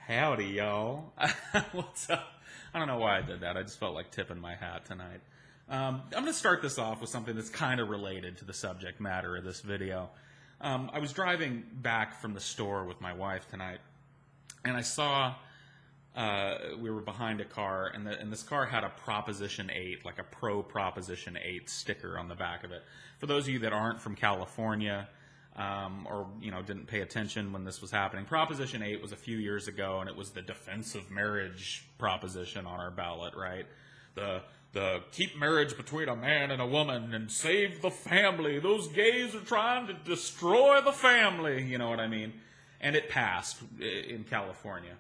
Howdy, y'all. What's up? I don't know why I did that. I just felt like tipping my hat tonight. I'm going to start this off with something that's kind of related to the subject matter of this video. I was driving back from the store with my wife tonight, and I saw we were behind a car, and this car had a Proposition 8, like a pro Proposition 8 sticker on the back of it. For those of you that aren't from California, or didn't pay attention when this was happening, Proposition 8 was a few years ago, and it was the defense of marriage proposition on our ballot, right? The keep marriage between a man and a woman and save the family. Those gays are trying to destroy the family, you know what I mean? And it passed in California.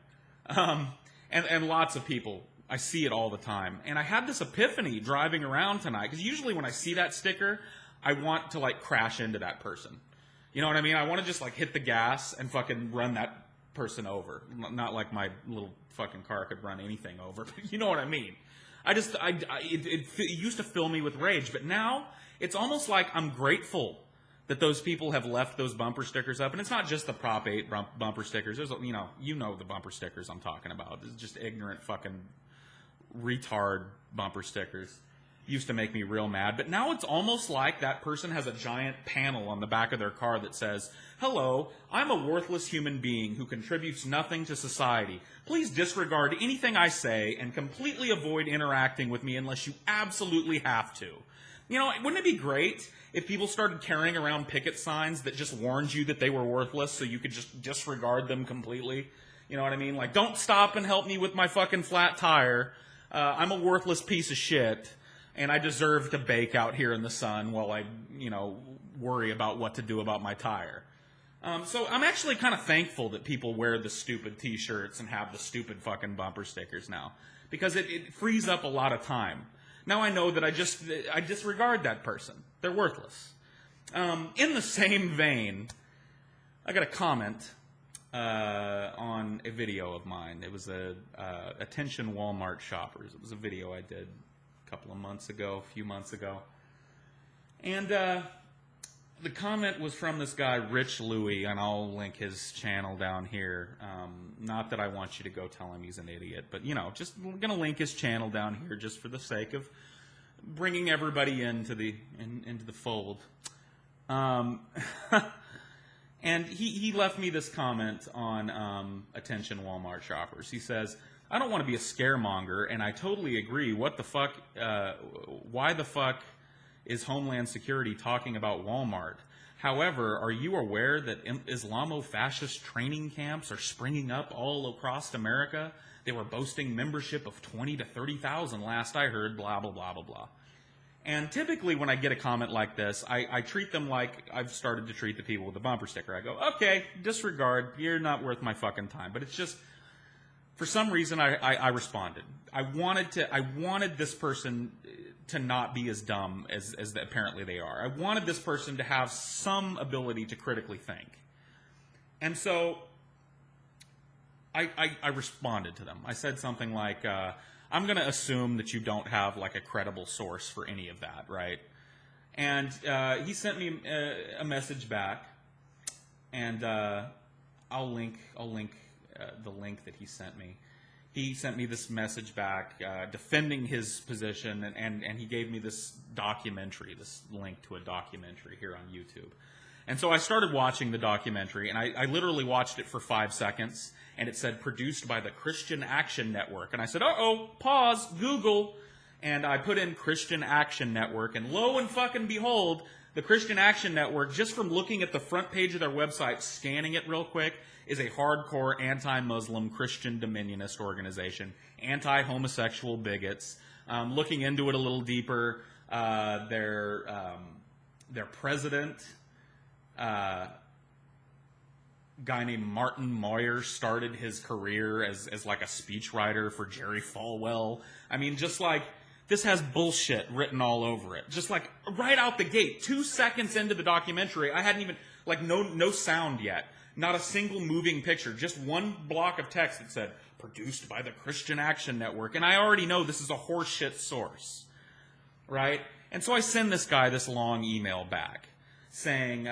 And lots of people, I see it all the time. And I had this epiphany driving around tonight, because usually when I see that sticker, I want to crash into that person. You know what I mean? I want to just hit the gas and fucking run that person over. Not like my little fucking car could run anything over, but you know what I mean. It used to fill me with rage, but now it's almost like I'm grateful that those people have left those bumper stickers up. And it's not just the Prop 8 bumper stickers. There's, you know the bumper stickers I'm talking about. It's just ignorant fucking retard bumper stickers. Used to make me real mad, but now it's almost like that person has a giant panel on the back of their car that says, "Hello, I'm a worthless human being who contributes nothing to society. Please disregard anything I say and completely avoid interacting with me unless you absolutely have to." Wouldn't it be great if people started carrying around picket signs that just warned you that they were worthless so you could just disregard them completely? You know what I mean? Like, don't stop and help me with my fucking flat tire. I'm a worthless piece of shit. And I deserve to bake out here in the sun while I, worry about what to do about my tire. So I'm actually kind of thankful that people wear the stupid T-shirts and have the stupid fucking bumper stickers now, because it frees up a lot of time. Now I know that I disregard that person. They're worthless. In the same vein, I got a comment on a video of mine. It was Attention Walmart Shoppers. It was a video I did a few months ago. And the comment was from this guy, Rich Louie, and I'll link his channel down here. Not that I want you to go tell him he's an idiot, but, just going to link his channel down here just for the sake of bringing everybody into the fold. And he left me this comment on Attention Walmart Shoppers. He says, "I don't want to be a scaremonger, and I totally agree. What the fuck, why the fuck is Homeland Security talking about Walmart? However, are you aware that Islamo-fascist training camps are springing up all across America? They were boasting membership of 20 to 30,000 last I heard, blah, blah, blah, blah, blah." And typically when I get a comment like this, I treat them like I've started to treat the people with the bumper sticker. I go, okay, disregard, you're not worth my fucking time. But it's just, for some reason, I responded. I wanted this person to not be as dumb as apparently they are. I wanted this person to have some ability to critically think. And so I responded to them. I said something like, I'm going to assume that you don't have a credible source for any of that, right? And he sent me a message back, and I'll link the link that he sent me. He sent me this message back defending his position, and he gave me this documentary, this link to a documentary here on YouTube. And so I started watching the documentary, and I literally watched it for 5 seconds, and it said produced by the Christian Action Network. And I said, uh-oh, pause, Google. And I put in Christian Action Network, and lo and fucking behold, the Christian Action Network, just from looking at the front page of their website, scanning it real quick, is a hardcore anti-Muslim Christian dominionist organization, anti-homosexual bigots. Looking into it a little deeper, their president, guy named Martin Moyer, started his career as a speechwriter for Jerry Falwell. I mean, just this has bullshit written all over it. Just right out the gate, 2 seconds into the documentary, I hadn't even, no sound yet. Not a single moving picture, just one block of text that said, produced by the Christian Action Network. And I already know this is a horseshit source, right? And so I send this guy this long email back saying,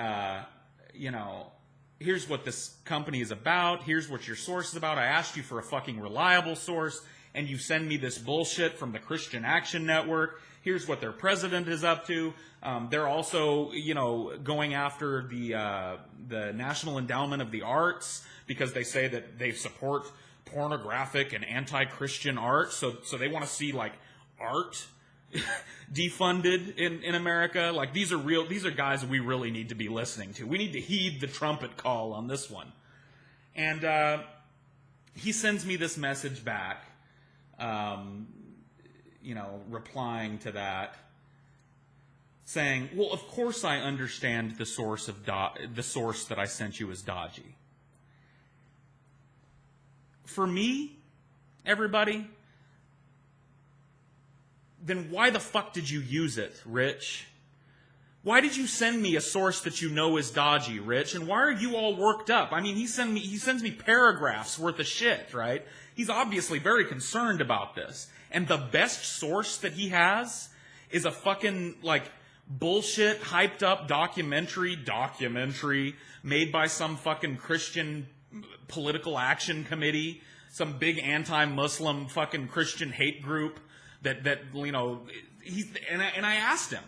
here's what this company is about. Here's what your source is about. I asked you for a fucking reliable source, and you send me this bullshit from the Christian Action Network. Here's what their president is up to. They're also, going after the National Endowment of the Arts because they say that they support pornographic and anti-Christian art. So they want to see like art defunded in America. Like these are guys we really need to be listening to. We need to heed the trumpet call on this one. And he sends me this message back, replying to that, saying, well, of course I understand the source that I sent you is dodgy. For me, everybody, then why the fuck did you use it, Rich? Why did you send me a source that you know is dodgy, Rich? And why are you all worked up? I mean, he sends me paragraphs worth of shit, right? He's obviously very concerned about this. And the best source that he has is a fucking, bullshit, hyped up documentary made by some fucking Christian political action committee, some big anti-Muslim fucking Christian hate group that I asked him,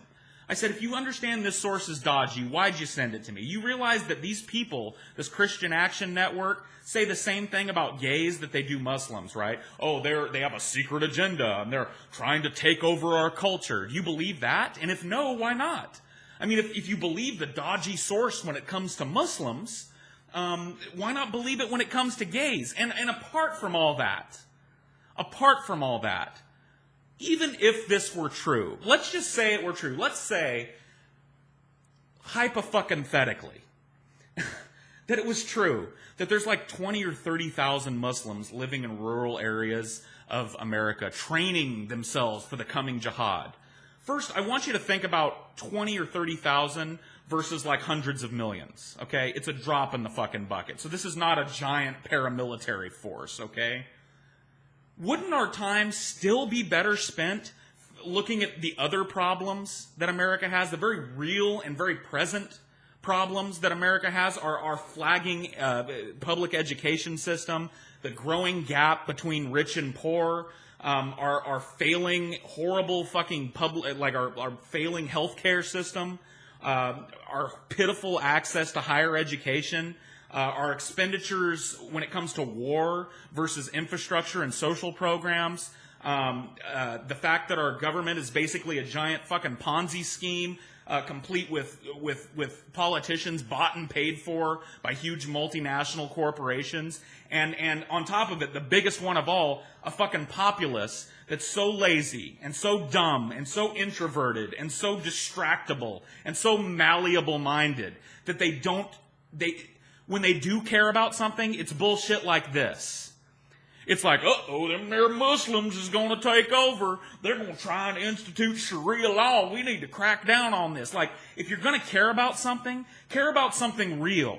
I said, if you understand this source is dodgy, why'd you send it to me? You realize that these people, this Christian Action Network, say the same thing about gays that they do Muslims, right? Oh, they have a secret agenda, and they're trying to take over our culture. Do you believe that? And if no, why not? I mean, if you believe the dodgy source when it comes to Muslims, why not believe it when it comes to gays? And apart from all that, even if this were true, let's just say it were true. Let's say, hypothetically, that it was true, that there's 20 or 30,000 Muslims living in rural areas of America training themselves for the coming jihad. First, I want you to think about 20 or 30,000 versus hundreds of millions, okay? It's a drop in the fucking bucket. So this is not a giant paramilitary force, okay? Wouldn't our time still be better spent looking at the other problems that America has, the very real and very present problems that America has, our flagging public education system, the growing gap between rich and poor, our failing horrible fucking public, our failing healthcare system, our pitiful access to higher education, our expenditures when it comes to war versus infrastructure and social programs, the fact that our government is basically a giant fucking Ponzi scheme, complete with politicians bought and paid for by huge multinational corporations, and on top of it, the biggest one of all, a fucking populace that's so lazy and so dumb and so introverted and so distractible and so malleable-minded that when they do care about something, it's bullshit like this. It's like, them there Muslims is going to take over. They're going to try and institute Sharia law. We need to crack down on this. If you're going to care about something real.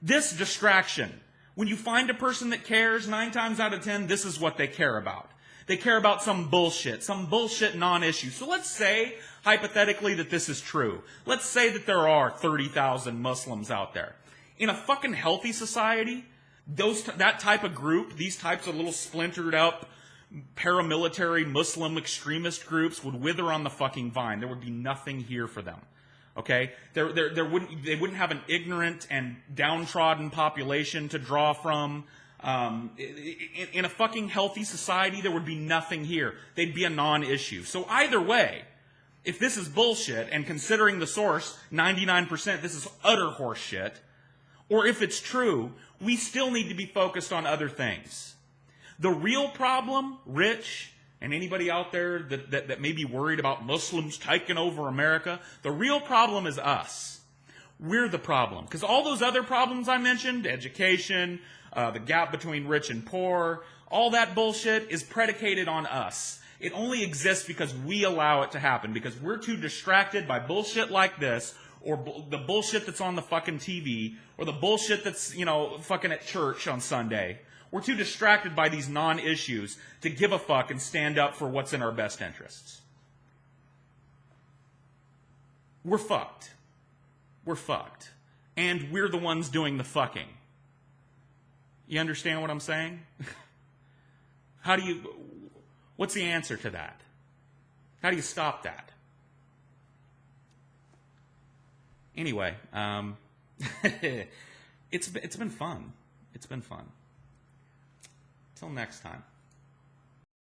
This distraction, when you find a person that cares, 9 times out of 10, this is what they care about. They care about some bullshit non-issue. So let's say, hypothetically, that this is true. Let's say that there are 30,000 Muslims out there. In a fucking healthy society, that type of group, these types of little splintered up paramilitary Muslim extremist groups would wither on the fucking vine. There would be nothing here for them. Okay? They wouldn't have an ignorant and downtrodden population to draw from. In a fucking healthy society, there would be nothing here. They'd be a non-issue. So either way, if this is bullshit, and considering the source, 99%, this is utter horse shit, or if it's true, we still need to be focused on other things. The real problem, Rich, and anybody out there that may be worried about Muslims taking over America, the real problem is us. We're the problem. Because all those other problems I mentioned, education, the gap between rich and poor, all that bullshit is predicated on us. It only exists because we allow it to happen, because we're too distracted by bullshit like this, or the bullshit that's on the fucking TV, or the bullshit that's, fucking at church on Sunday. We're too distracted by these non-issues to give a fuck and stand up for what's in our best interests. We're fucked. and we're the ones doing the fucking. You understand what I'm saying? What's the answer to that? How do you stop that? Anyway, it's been fun. It's been fun. Till next time.